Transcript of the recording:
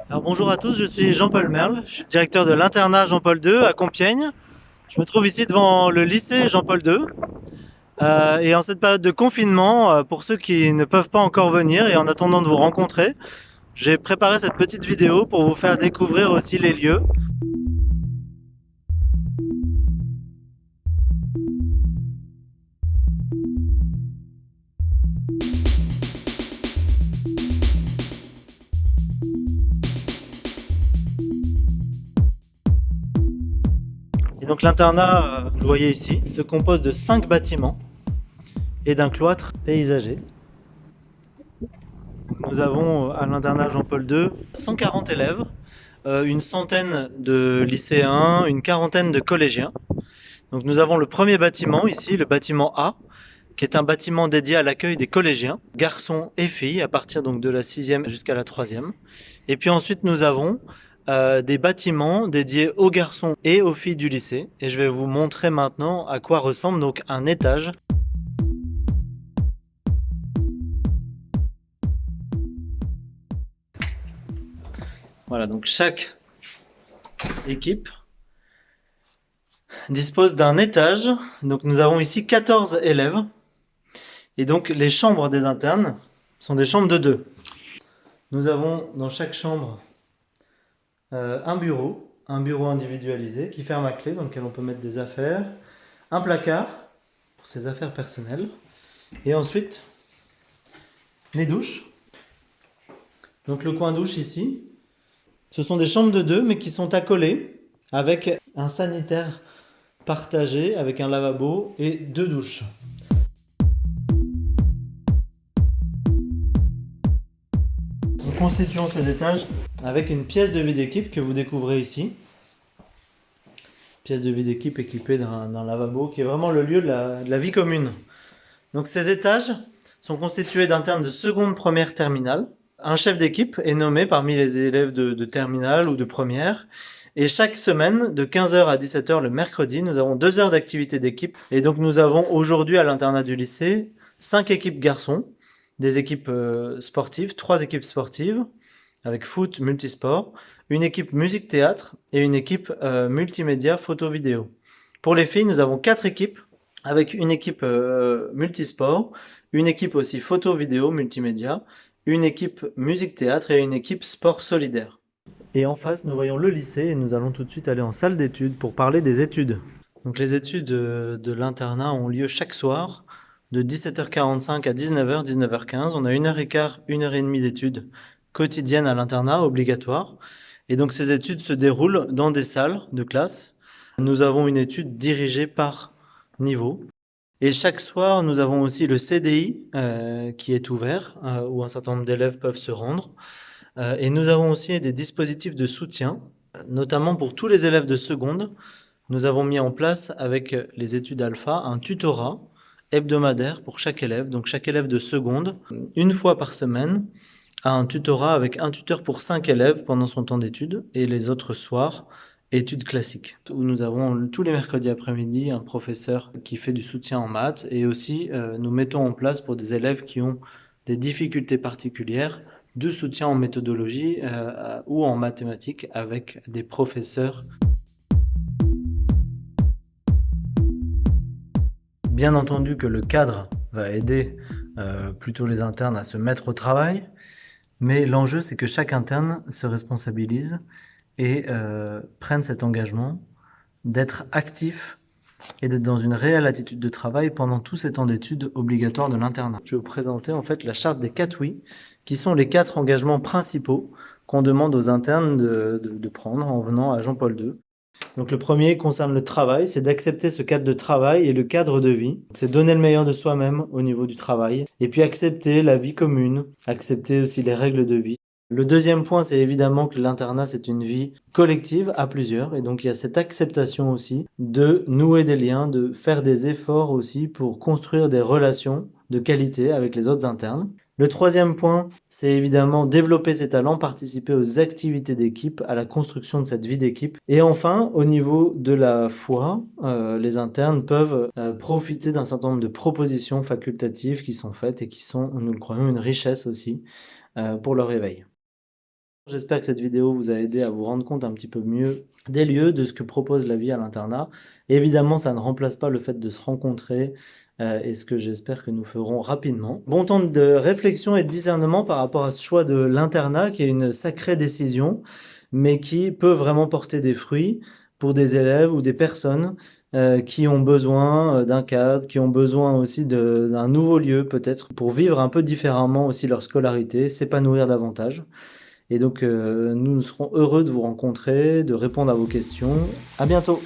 Alors bonjour à tous, je suis Jean-Paul Merle, je suis directeur de l'internat Jean-Paul II à Compiègne. Je me trouve ici devant le lycée Jean-Paul II. Et en cette période de confinement, pour ceux qui ne peuvent pas encore venir et en attendant de vous rencontrer, j'ai préparé cette petite vidéo pour vous faire découvrir aussi les lieux. Et donc l'internat, vous le voyez ici, se compose de 5 bâtiments et d'un cloître paysager. Nous avons à l'internat Jean-Paul II 140 élèves, une centaine de lycéens, une quarantaine de collégiens. Donc nous avons le premier bâtiment ici, le bâtiment A, qui est un bâtiment dédié à l'accueil des collégiens, garçons et filles, à partir donc de la 6e jusqu'à la 3e. Et puis ensuite nous avons des bâtiments dédiés aux garçons et aux filles du lycée. Et je vais vous montrer maintenant à quoi ressemble donc un étage. Voilà, donc chaque équipe dispose d'un étage. Donc nous avons ici 14 élèves. Et donc les chambres des internes sont des chambres de 2. Nous avons dans chaque chambre un bureau individualisé qui ferme à clé dans lequel on peut mettre des affaires, un placard pour ses affaires personnelles, et ensuite les douches. Donc le coin douche ici, ce sont des chambres de 2 mais qui sont accolées avec un sanitaire partagé avec un lavabo et 2 douches. Nous constituons ces étages avec une pièce de vie d'équipe que vous découvrez ici. Pièce de vie d'équipe équipée d'un lavabo qui est vraiment le lieu de la vie commune. Donc ces étages sont constitués d'internes de seconde, première, terminale. Un chef d'équipe est nommé parmi les élèves de terminale ou de première. Et chaque semaine, de 15h à 17h le mercredi, nous avons 2 heures d'activité d'équipe. Et donc nous avons aujourd'hui à l'internat du lycée 5 équipes garçons, des équipes sportives, 3 équipes sportives, avec foot, multisport, une équipe musique-théâtre et une équipe multimédia, photo-vidéo. Pour les filles, nous avons 4 équipes, avec une équipe multisport, une équipe aussi photo-vidéo, multimédia, une équipe musique-théâtre et une équipe sport solidaire. Et en face, nous voyons le lycée et nous allons tout de suite aller en salle d'études pour parler des études. Donc les études de l'internat ont lieu chaque soir de 17h45 à 19h, 19h15. On a 1h15, 1h30 d'études quotidiennes à l'internat, obligatoires. Et donc ces études se déroulent dans des salles de classe. Nous avons une étude dirigée par niveau. Et chaque soir, nous avons aussi le CDI qui est ouvert, où un certain nombre d'élèves peuvent se rendre. Et nous avons aussi des dispositifs de soutien, notamment pour tous les élèves de seconde. Nous avons mis en place avec les études alpha un tutorat hebdomadaire pour chaque élève. Donc chaque élève de seconde, une fois par semaine, a un tutorat avec un tuteur pour 5 élèves pendant son temps d'études et les autres soirs, études classiques, où nous avons tous les mercredis après-midi un professeur qui fait du soutien en maths et aussi nous mettons en place pour des élèves qui ont des difficultés particulières de soutien en méthodologie ou en mathématiques avec des professeurs. Bien entendu que le cadre va aider plutôt les internes à se mettre au travail, mais l'enjeu c'est que chaque interne se responsabilise et prenne cet engagement d'être actif et d'être dans une réelle attitude de travail pendant tout ces temps d'études obligatoires de l'internat. Je vais vous présenter en fait la charte des 4 oui, qui sont les 4 engagements principaux qu'on demande aux internes de prendre en venant à Jean-Paul II. Donc le premier concerne le travail, c'est d'accepter ce cadre de travail et le cadre de vie. C'est donner le meilleur de soi-même au niveau du travail. Et puis accepter la vie commune, accepter aussi les règles de vie. Le deuxième point, c'est évidemment que l'internat, c'est une vie collective à plusieurs. Et donc il y a cette acceptation aussi de nouer des liens, de faire des efforts aussi pour construire des relations de qualité avec les autres internes. Le troisième point, c'est évidemment développer ses talents, participer aux activités d'équipe, à la construction de cette vie d'équipe. Et enfin, au niveau de la foi, les internes peuvent profiter d'un certain nombre de propositions facultatives qui sont faites et qui sont, nous le croyons, une richesse aussi pour leur éveil. J'espère que cette vidéo vous a aidé à vous rendre compte un petit peu mieux des lieux, de ce que propose la vie à l'internat. Évidemment, ça ne remplace pas le fait de se rencontrer, et ce que j'espère que nous ferons rapidement. Bon temps de réflexion et de discernement par rapport à ce choix de l'internat, qui est une sacrée décision, mais qui peut vraiment porter des fruits pour des élèves ou des personnes qui ont besoin d'un cadre, qui ont besoin aussi d'un nouveau lieu peut-être, pour vivre un peu différemment aussi leur scolarité, s'épanouir davantage. Et donc, nous serons heureux de vous rencontrer, de répondre à vos questions. À bientôt!